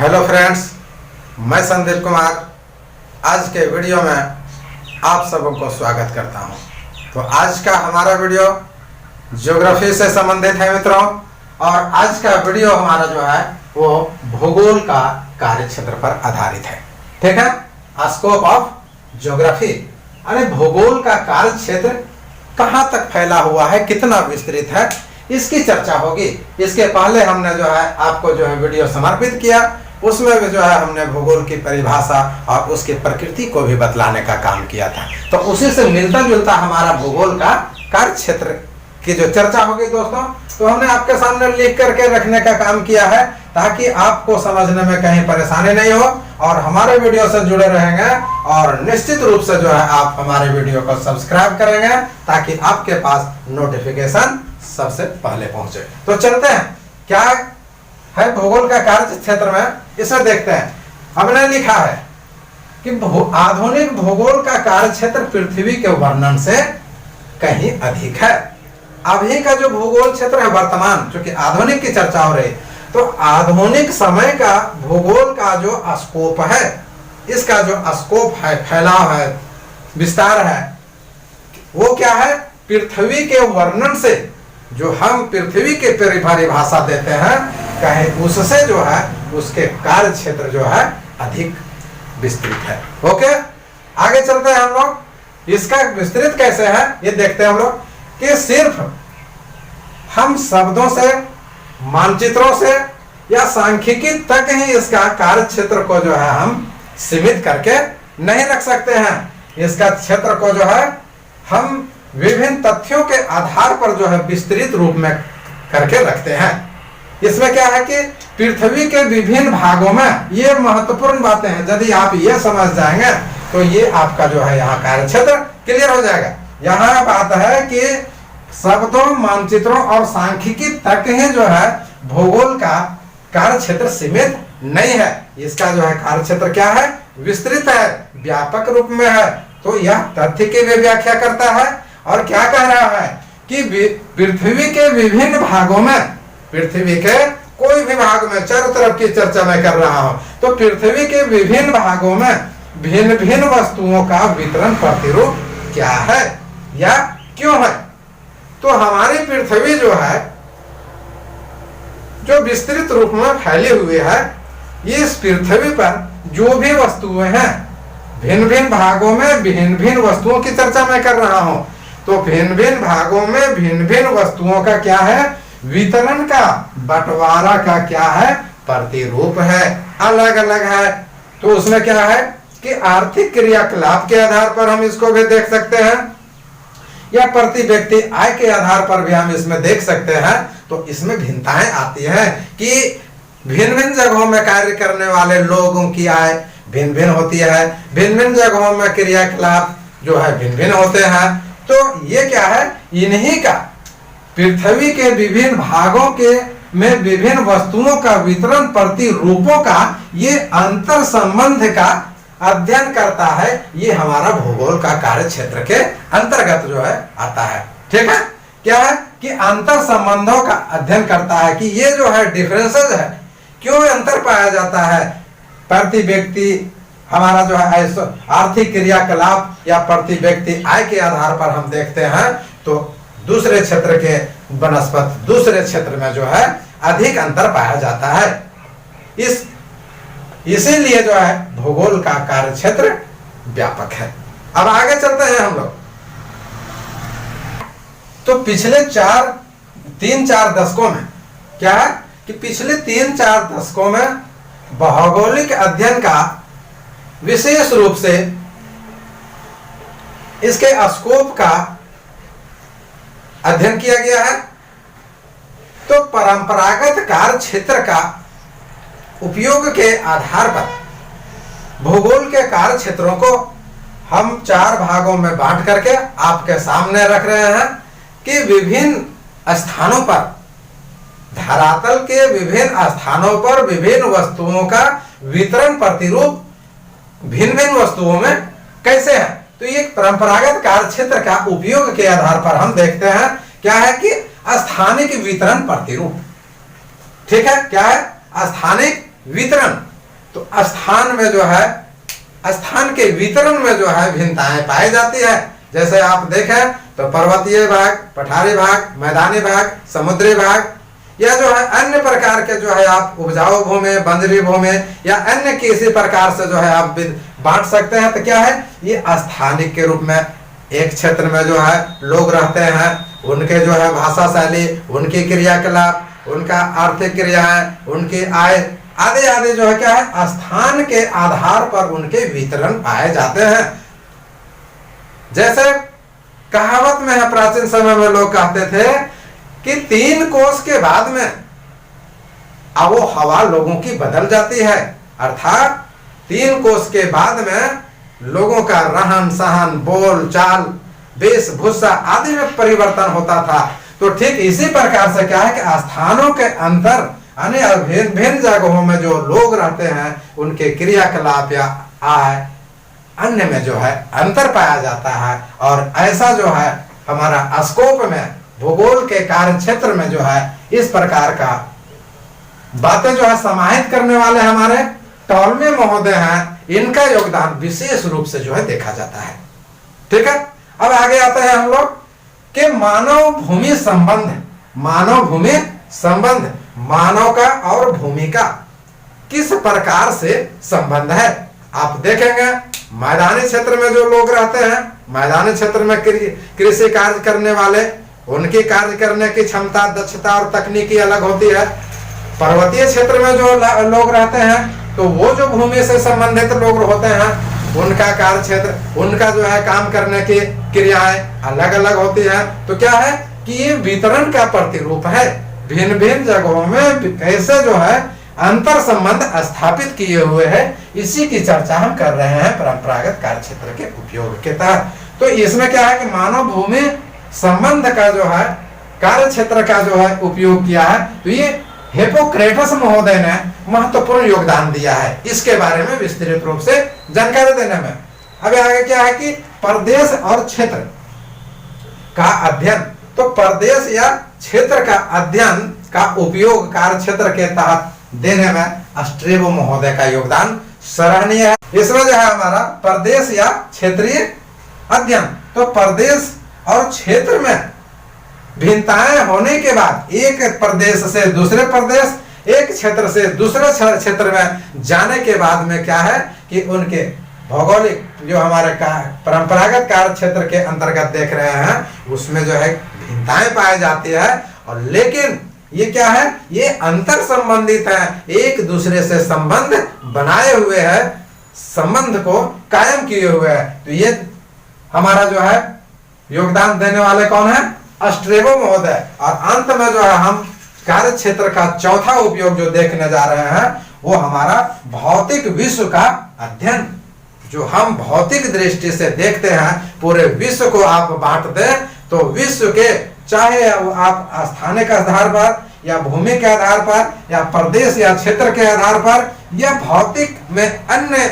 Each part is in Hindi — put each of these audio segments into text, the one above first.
हेलो फ्रेंड्स, मैं संदीप कुमार आज के वीडियो में आप सबों को स्वागत करता हूं। तो आज का हमारा वीडियो ज्योग्राफी से संबंधित है मित्रों, और आज का वीडियो हमारा जो है वो भूगोल का कार्यक्षेत्र पर आधारित है। ठीक है, स्कोप ऑफ ज्योग्राफी, अरे भूगोल का कार्यक्षेत्र कहाँ तक फैला हुआ है, कितना विस्तृत है, इसकी चर्चा होगी। इसके पहले हमने जो है आपको जो है वीडियो समर्पित किया, उसमें भी जो है हमने भूगोल की परिभाषा और उसकी प्रकृति को भी बतलाने का काम किया था। तो उसी से मिलता जुलता हमारा भूगोल का कार्यक्षेत्र की जो चर्चा होगी दोस्तों, तो हमने आपके सामने लिख करके रखने का काम किया है ताकि आपको समझने में कहीं परेशानी नहीं हो, और हमारे वीडियो से जुड़े रहेंगे और निश्चित रूप से जो है आप हमारे वीडियो को सब्सक्राइब करेंगे ताकि आपके पास नोटिफिकेशन सबसे पहले पहुंचे। तो चलते हैं, क्या है भूगोल का कार्य क्षेत्र में, इसे देखते हैं। हमने लिखा है कि आधुनिक भूगोल का कार्य क्षेत्र पृथ्वी के वर्णन से कहीं अधिक है। अभी का जो भूगोल क्षेत्र है वर्तमान, चूंकि आधुनिक की चर्चा हो रही, तो आधुनिक समय का भूगोल का जो स्कोप है, इसका जो स्कोप है, फैलाव है, विस्तार है, वो क्या है, पृथ्वी के वर्णन से, जो हम पृथ्वी के परिभाषा देते हैं, कहीं उससे जो है उसके कार्य क्षेत्र जो है अधिक विस्तृत है। ओके, आगे चलते हैं हम लोग। इसका विस्तृत कैसे है ये देखते हैं हम लोग, कि सिर्फ हम शब्दों से, मानचित्रों से या सांख्यिकी तक ही इसका कार्य क्षेत्र को जो है हम सीमित करके नहीं रख सकते हैं। इसका क्षेत्र को जो है हम विभिन्न तथ्यों के आधार पर जो है विस्तृत रूप में करके रखते हैं। इसमें क्या है कि पृथ्वी के विभिन्न भागों में, ये महत्वपूर्ण बातें हैं, यदि आप ये समझ जाएंगे तो ये आपका जो है यहाँ कार्य क्षेत्र क्लियर हो जाएगा। यहाँ बात है कि शब्दों, मानचित्रों और सांख्यिकी तक ही जो है भूगोल का कार्य क्षेत्र सीमित नहीं है। इसका जो है कार्य क्षेत्र क्या है, विस्तृत है, व्यापक रूप में है। तो यह तथ्य की भी व्याख्या करता है, और क्या कह रहा है कि पृथ्वी के विभिन्न भागों में, पृथ्वी के कोई भी भाग में, चारों तरफ की चर्चा मैं कर रहा हूं, तो पृथ्वी के विभिन्न भागों में भिन्न भिन्न वस्तुओं का वितरण प्रतिरूप क्या है या क्यों है। तो हमारी पृथ्वी जो है, जो विस्तृत रूप में फैली हुई है, इस पृथ्वी पर जो भी वस्तुएं हैं, भिन्न भिन्न भागों में भिन्न भिन्न वस्तुओं की चर्चा मैं कर रहा हूं। तो भिन्न भिन्न भागों में भिन्न भिन्न वस्तुओं का क्या है, वितरण का, बंटवारा का क्या है, प्रतिरूप है, अलग अलग है। तो उसमें क्या है कि आर्थिक क्रियाकलाप के आधार पर हम इसको भी देख सकते हैं, या प्रति व्यक्ति आय के आधार पर भी हम इसमें देख सकते हैं। तो इसमें भिन्नताएं आती हैं कि भिन्न भिन्न जगहों में कार्य करने वाले लोगों की आय भिन्न भिन्न होती है, भिन्न भिन्न जगहों में क्रियाकलाप जो है भिन्न भिन्न होते हैं। तो ये क्या है, इन्हीं का, पृथ्वी के विभिन्न भागों के में विभिन्न वस्तुओं का वितरण प्रतिरूपों का ये अंतर संबंध का अध्ययन करता है। ये हमारा भूगोल का कार्य क्षेत्र के अंतर्गत जो है आता है। ठीक है, क्या है कि अंतर संबंधों का अध्ययन करता है कि ये जो है डिफरेंसेस है, क्यों अंतर पाया जाता है। प्रति व्यक्ति हमारा जो है आर्थिक क्रियाकलाप या प्रति व्यक्ति आय के आधार पर हम देखते हैं, तो दूसरे क्षेत्र के बनस्पत दूसरे क्षेत्र में जो है अधिक अंतर पाया जाता है। इसीलिए जो है भूगोल का कार्य क्षेत्र व्यापक है। अब आगे चलते हैं हम लोग। तो पिछले 3-4 दशकों में क्या है कि पिछले 3-4 दशकों में भौगोलिक अध्ययन का विशेष रूप से इसके स्कोप का अध्ययन किया गया है। तो परंपरागत कार्य क्षेत्र का उपयोग के आधार पर भूगोल के कार्य क्षेत्रों को हम 4 भागों में बांट करके आपके सामने रख रहे हैं कि विभिन्न स्थानों पर, धरातल के विभिन्न स्थानों पर विभिन्न वस्तुओं का वितरण प्रतिरूप भिन्न भिन्न वस्तुओं में कैसे है। तो ये परंपरागत कार्य क्षेत्र का उपयोग के आधार पर हम देखते हैं क्या है कि स्थानिक वितरण प्रतिरूप। ठीक है, क्या है, स्थानिक वितरण तो स्थान में जो है, स्थान के वितरण में जो है भिन्नताएं पाई जाती है। जैसे आप देखें तो पर्वतीय भाग, पठारी भाग, मैदानी भाग, समुद्री भाग, या जो है अन्य प्रकार के जो है आप उपजाऊ भूमि, बंजरी भूमि या अन्य किसी प्रकार से जो है आप बांट सकते हैं। तो क्या है, ये स्थानिक के रूप में एक क्षेत्र में जो है लोग रहते हैं, उनके जो है भाषा शैली, उनकी क्रियाकलाप, उनका आर्थिक क्रियाएं, उनकी आय आदि आदि जो है क्या है, स्थान के आधार पर उनके वितरण पाए जाते हैं। जैसे कहावत में है, प्राचीन समय में लोग कहते थे कि 3 कोस के बाद में आबो हवा लोगों की बदल जाती है, अर्थात 3 कोस के बाद में लोगों का रहन सहन, बोल चाल, वेशभूषा आदि में परिवर्तन होता था। तो ठीक इसी प्रकार से क्या है कि स्थानों के अंतर अन्य भिन्न भिन्न जगहों में जो लोग रहते हैं, उनके क्रियाकलाप या आय अन्य में जो है अंतर पाया जाता है। और ऐसा जो है हमारा स्कोप में, भूगोल के कार्य क्षेत्र में जो है इस प्रकार का बातें जो है समाहित करने वाले हमारे टॉलमी महोदय हैं, इनका योगदान विशेष रूप से जो है देखा जाता है। ठीक है, अब आगे आते हैं हम लोग कि मानव भूमि संबंध। मानव भूमि संबंध, मानव का और भूमि का किस प्रकार से संबंध है। आप देखेंगे मैदानी क्षेत्र में जो लोग रहते हैं, मैदानी क्षेत्र में कृषि कार्य करने वाले, उनकी कार्य करने की क्षमता, दक्षता और तकनीकी अलग होती है। पर्वतीय क्षेत्र में जो लोग रहते हैं तो वो जो भूमि से संबंधित लोग होते हैं, उनका कार्य क्षेत्र, उनका जो है काम करने की क्रियाएं अलग अलग होती है। तो क्या है कि ये वितरण का प्रतिरूप है, भिन्न भिन्न जगहों में कैसे जो है अंतर संबंध स्थापित किए हुए हैं, इसी की चर्चा हम कर रहे हैं परंपरागत कार्य क्षेत्र के उपयोग के तहत। तो इसमें क्या है कि मानव भूमि संबंध का जो है कार्य क्षेत्र का जो है उपयोग किया है। तो ये हिप्पोक्रेटस महोदय ने महत्वपूर्ण योगदान दिया है, इसके बारे में विस्तृत रूप से जानकारी देने में। अब आगे क्या है कि प्रदेश और क्षेत्र का अध्ययन। तो प्रदेश या क्षेत्र का अध्ययन का उपयोग कार्य क्षेत्र के तहत देने में स्ट्रेबो महोदय का योगदान सराहनीय है। इसमें जो है हमारा प्रदेश या क्षेत्रीय अध्ययन, तो प्रदेश और क्षेत्र में भिन्नताएं होने के बाद एक प्रदेश से दूसरे प्रदेश, एक क्षेत्र से दूसरे क्षेत्र में जाने के बाद में क्या है कि उनके भौगोलिक जो हमारे परंपरागत कार्य क्षेत्र के अंतर्गत देख रहे हैं, उसमें जो है भिन्नताएं पाई जाती है। और लेकिन ये क्या है, ये अंतर संबंधित है, एक दूसरे से संबंध बनाए हुए है, संबंध को कायम किए हुए है। तो ये हमारा जो है योगदान देने वाले कौन है, स्ट्रेबो महोदय। और अंत में जो है हम कार्य क्षेत्र का चौथा उपयोग जो देखने जा रहे हैं, वो हमारा भौतिक विश्व का अध्ययन। जो हम भौतिक दृष्टि से देखते हैं, पूरे विश्व को आप बांट दें तो विश्व के चाहे आप स्थानिक आधार पर या भूमि के आधार पर या प्रदेश या क्षेत्र के आधार पर या भौतिक में अन्य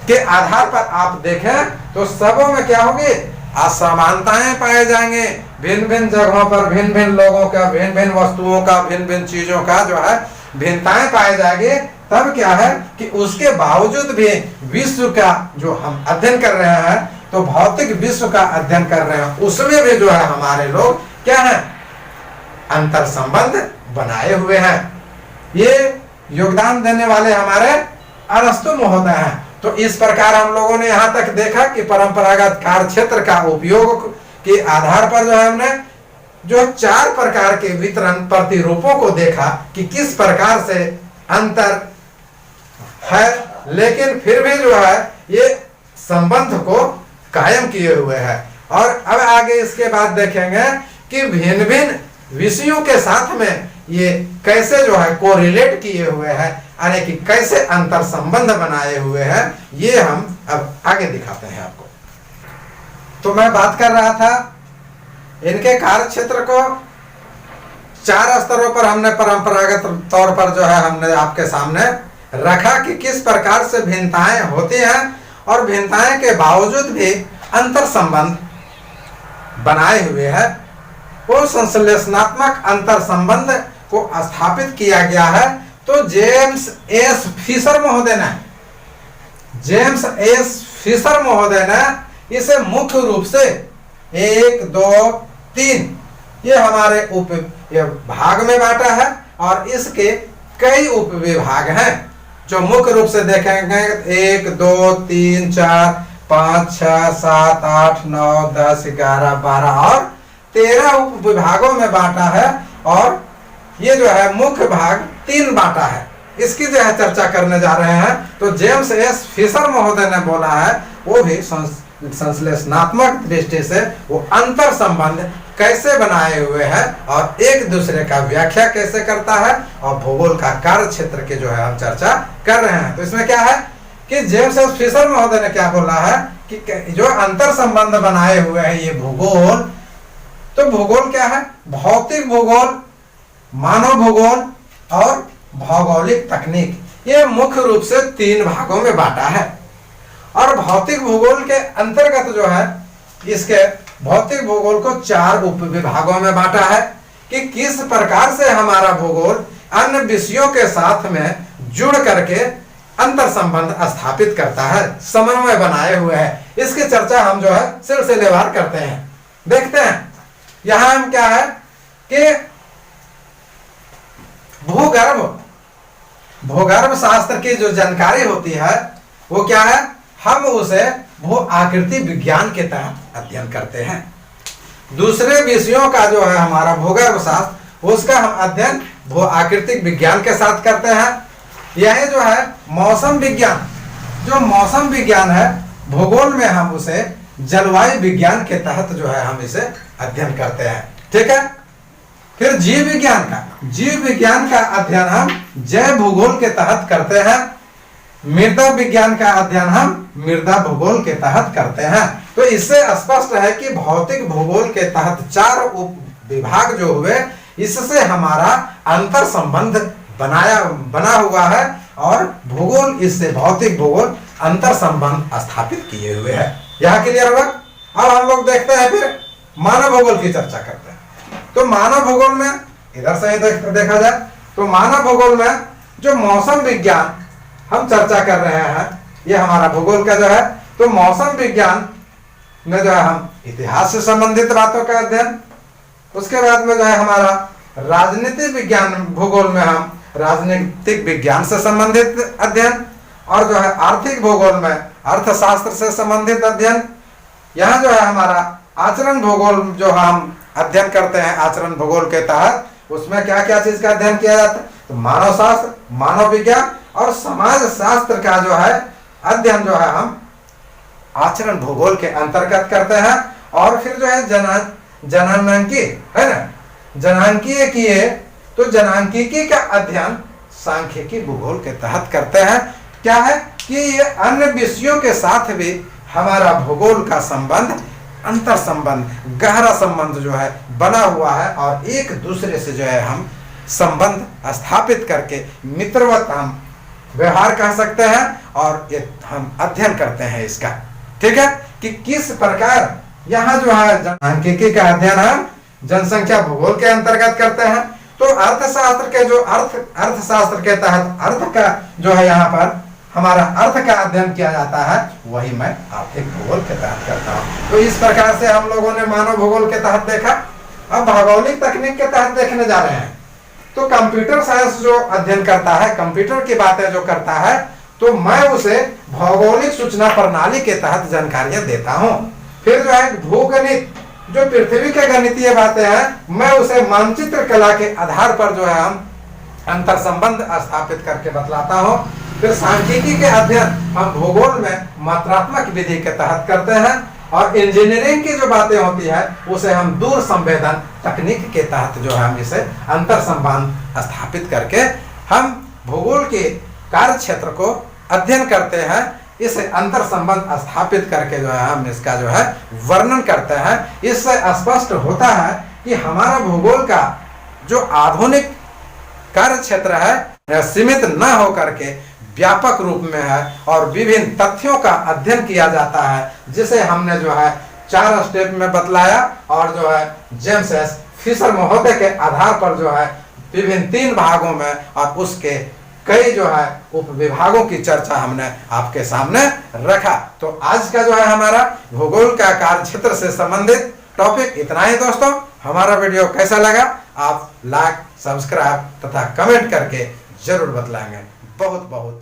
के आधार पर आप देखें तो सबों में क्या होगी, असमानताएं पाए जाएंगे। भिन्न भिन्न जगहों पर भिन्न भिन्न लोगों का, भिन्न भिन्न वस्तुओं का, भिन्न भिन्न चीजों का जो है भिन्नताएं पाए जाएंगे। तब क्या है कि उसके बावजूद भी विश्व का जो हम अध्ययन कर रहे हैं, तो भौतिक विश्व का अध्ययन कर रहे हैं, उसमें भी जो है हमारे लोग क्या है, अंतर संबंध बनाए हुए हैं। ये योगदान देने वाले हमारे अरस्तु महोदय हैं। तो इस प्रकार हम लोगों ने यहाँ तक देखा कि परंपरागत कार्य क्षेत्र का उपयोग के आधार पर जो है हमने जो 4 प्रकार के वितरण प्रतिरूपों को देखा कि किस प्रकार से अंतर है, लेकिन फिर भी जो है ये संबंध को कायम किए हुए हैं। और अब आगे इसके बाद देखेंगे कि भिन्न भिन्न विषयों के साथ में ये कैसे जो है कोरिलेट किए हुए हैं, यानी कि कैसे अंतर संबंध बनाए हुए हैं, ये हम अब आगे दिखाते हैं आपको। तो मैं बात कर रहा था इनके कार्य क्षेत्र को 4 स्तरों पर हमने परंपरागत तौर पर जो है हमने आपके सामने रखा कि किस प्रकार से भिन्नताएं होती हैं और भिन्नताएं के बावजूद भी अंतर संबंध बनाए हुए हैं। वो संश्लेषणात्मक अंतर संबंध को स्थापित किया गया है तो जेम्स एस फिशर महोदय ने, जेम्स एस फिशर महोदय ने इसे मुख्य रूप से 1, 2, 3 ये हमारे उप भाग में बांटा है और इसके कई उप विभाग हैं जो मुख्य रूप से देखेंगे 1, 2, 3, 4, 5, 6, 7, 8, 9, 10, 11, 12 और 13 उप विभागों में बांटा है और ये जो है मुख्य भाग 3 बांटा है। इसकी जो है चर्चा करने जा रहे हैं। तो जेम्स एस फिशर महोदय ने बोला है, वो भी संश्लेषणात्मक दृष्टि से वो अंतर संबंध कैसे बनाए हुए हैं और एक दूसरे का व्याख्या कैसे करता है और भूगोल का कार्य क्षेत्र के जो है हम चर्चा कर रहे हैं। तो इसमें क्या है कि जेम्स एस फिशर महोदय ने क्या बोला है कि जो अंतर संबंध बनाए हुए हैं ये भूगोल, तो भूगोल क्या है? भौतिक भूगोल, मानव भूगोल और भौगोलिक तकनीक, ये मुख्य रूप से 3 भागों में बांटा है। और भौतिक भूगोल के अंतर्गत जो है इसके भौतिक भूगोल को 4 उप विभागों में बांटा है कि किस प्रकार से हमारा भूगोल अन्य विषयों के साथ में जुड़ करके अंतर संबंध स्थापित करता है, समन्वय बनाए हुए है। इसकी चर्चा हम जो है सिलसिलेवार करते हैं। देखते हैं यहां हम क्या है कि भूगर्भ शास्त्र की जो जानकारी होती है वो क्या है, हम उसे भू आकृति विज्ञान के तहत अध्ययन करते हैं। दूसरे विषयों का जो है हमारा भूगर्भ शास्त्र, उसका हम अध्ययन भू आकृतिक विज्ञान के साथ करते हैं। यह जो है मौसम विज्ञान, जो मौसम विज्ञान है भूगोल में हम उसे जलवायु विज्ञान के तहत जो है हम इसे अध्ययन करते हैं। ठीक है। फिर जीव विज्ञान का अध्ययन हम जैव भूगोल के तहत करते हैं। मृदा विज्ञान का अध्ययन हम मृदा भूगोल के तहत करते हैं। तो इससे स्पष्ट है कि भौतिक भूगोल के तहत 4 उप विभाग जो हुए, इससे हमारा अंतर संबंध बना हुआ है और भूगोल इससे भौतिक भूगोल अंतर संबंध स्थापित किए हुए है। यह क्लियर हुआ। अब हम लोग देखते हैं फिर मानव भूगोल की चर्चा करते हैं। तो मानव भूगोल में इधर से देखा जाए तो मानव भूगोल में जो मौसम विज्ञान हम चर्चा कर रहे हैं, ये हमारा भूगोल का जो है, तो मौसम विज्ञान में जो है हम इतिहास से संबंधित बातों का अध्ययन, उसके बाद में जो है हमारा राजनीतिक विज्ञान भूगोल में हम राजनीतिक विज्ञान से संबंधित अध्ययन, और जो है आर्थिक भूगोल में अर्थशास्त्र से संबंधित अध्ययन। यहाँ जो है हमारा आचरण भूगोल जो हम अध्ययन करते हैं आचरण भूगोल के तहत, उसमें क्या क्या चीज का अध्ययन किया जाता है, तो मानव शास्त्र, मानव विज्ञान और समाज शास्त्र का जो है अध्ययन जो है हम आचरण भूगोल के अंतर्गत करते हैं। और फिर जो है जनांकी है ना, जनांकीय किए तो जनांकीकी का अध्ययन सांख्यिकी भूगोल के तहत करते हैं। क्या है कि ये अन्य विषयों के साथ भी हमारा भूगोल का संबंध, अंतर संबंध, गहरा संबंध जो है बना हुआ है और एक दूसरे से जो है हम संबंध स्थापित करके मित्रवत हम व्यवहार कर सकते हैं और ये हम अध्ययन करते हैं इसका। ठीक है कि किस प्रकार यहाँ जो है जनसांख्यिकी का अध्ययन हम जनसंख्या भूगोल के अंतर्गत करते हैं। तो अर्थशास्त्र के जो अर्थशास्त्र के तहत अर्थ का जो है यहाँ पर हमारा अर्थ का अध्ययन किया जाता है, वही मैं आर्थिक भूगोल के तहत करता हूँ। तो इस प्रकार से हम लोगों ने मानव भूगोल के तहत देखा। अब भौगोलिक तकनीक के तहत देखने जा रहे हैं। तो कंप्यूटर साइंस जो अध्ययन करता है, कंप्यूटर की बातें जो करता है, तो मैं उसे भौगोलिक सूचना प्रणाली के तहत जानकारियां देता हूँ। फिर जो है भूगणित, जो पृथ्वी के गणितीय बातें हैं, मैं उसे मानचित्र कला के आधार पर जो है हम अंतर संबंध स्थापित करके बतलाता हूँ। फिर सांख्यिकी के अध्ययन हम भूगोल में मात्रात्मक विधि के तहत करते हैं और इंजीनियरिंग की जो बातें होती है उसे हम दूर संवेदन तकनीक के तहत जो है हम इसे अंतर संबंध स्थापित करके हम भूगोल के कार्य क्षेत्र को अध्ययन करते हैं। इसे अंतर संबंध स्थापित करके जो है हम इसका जो है वर्णन करते हैं। इससे स्पष्ट होता है कि हमारा भूगोल का जो आधुनिक कार्य क्षेत्र है सीमित न होकर के व्यापक रूप में है और विभिन्न तथ्यों का अध्ययन किया जाता है, जिसे हमने जो है 4 स्टेप में बतलाया और जो है जेम्स एस फिशर महोदय के आधार पर जो है विभिन्न 3 भागों में और उसके कई जो है उप विभागों की चर्चा हमने आपके सामने रखा। तो आज का जो है हमारा भूगोल का कार्य क्षेत्र से संबंधित टॉपिक इतना ही दोस्तों। हमारा वीडियो कैसा लगा आप लाइक, सब्सक्राइब तथा कमेंट करके जरूर बतलाएंगे। बहुत बहुत